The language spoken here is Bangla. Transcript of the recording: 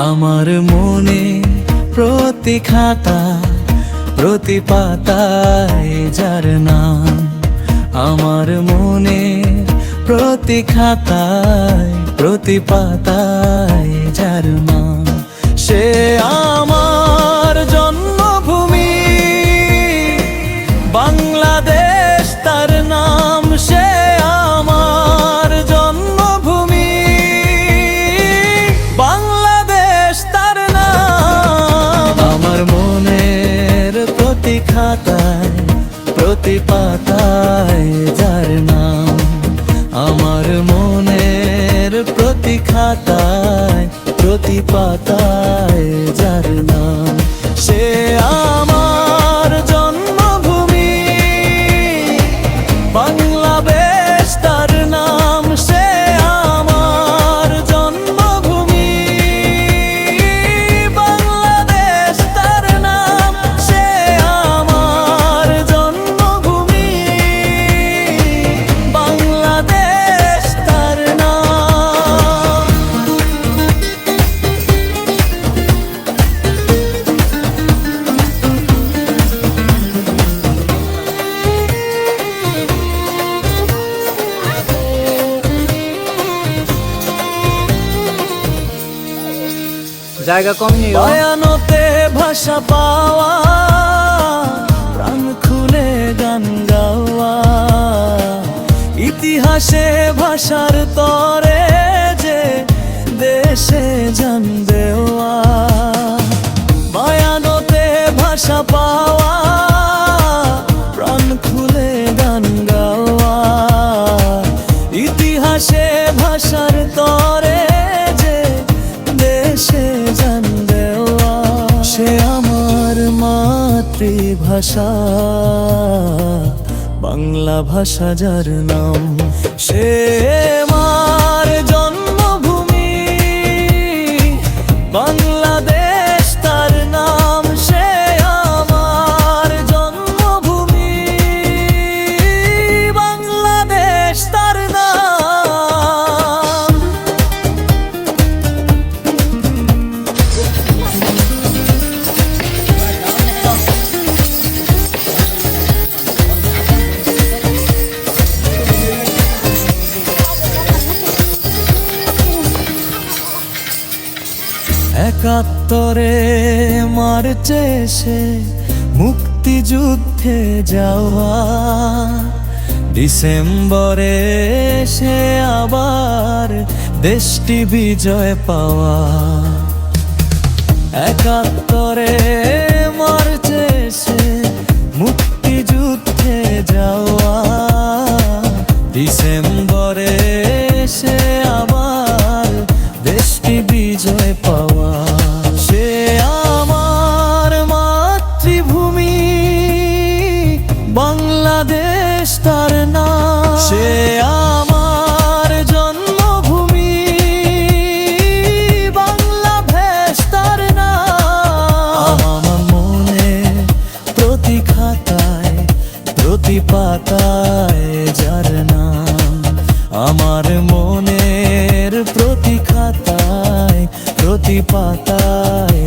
আমার মনে প্রতি খাতা প্রতি পাতায় যার নাম, আমার মনে প্রতি খাতায় প্রতি পাতায় যার নাম, সে আমার জন্মভূমি বাংলাদেশ তার নাম, সে আমার জন্মভূমি বাংলাদেশ তার নাম। আমার মনের প্রতি খাতায় প্রতি পাতায় যার নাম, আমার মনের প্রতি খাতায় প্রতি পাতায় যার নাম, সে আমার জন্মভূমি বাংলাদেশ তার নাম, সে আমার জন্মভূমি বাংলাদেশ তার নাম, সে আমার জন্মভূমি বাংলাদেশ তার নাম। জায়গা কম নেই, বয়ানতে ভাষা পাওয়া, প্রাণ খুলে গান গাওয়া, ইতিহাসে ভাষার তরে যে দেশে জান দেওয়া। বয়ানতে ভাষা পাওয়া, প্রাণ খুলে গান গাওয়া, ইতিহাসে ভাষার তরে যে দেশে জান দেওয়া, সে আমার মাতৃভাষা বাংলা ভাষা যার নাম, সে আমার জন্মভূমি বাংলাদেশ তার নাম, সে আমার জন্মভূমি বাংলাদেশ তার নাম। একাত্তরে মার্চে সে মুক্তিযুদ্ধে যাওয়া, ডিসেম্বরে সে আবার দেশটি বিজয় পাওয়া। একাত্তরে মার্চে সে মুক্তিযুদ্ধে যাওয়া, ডিসেম্বরে সে আবার দেশটি বিজয় পাওয়া, সে আমার মাতৃভূমি বাংলাদেশ তার নাম, সে আমার জন্মভূমি বাংলাদেশ তার নাম। আমার মনে প্রতি খাতায় প্রতি পাতায় যার নাম, আমার মনের প্রতি খাতায় প্রতি পাতায়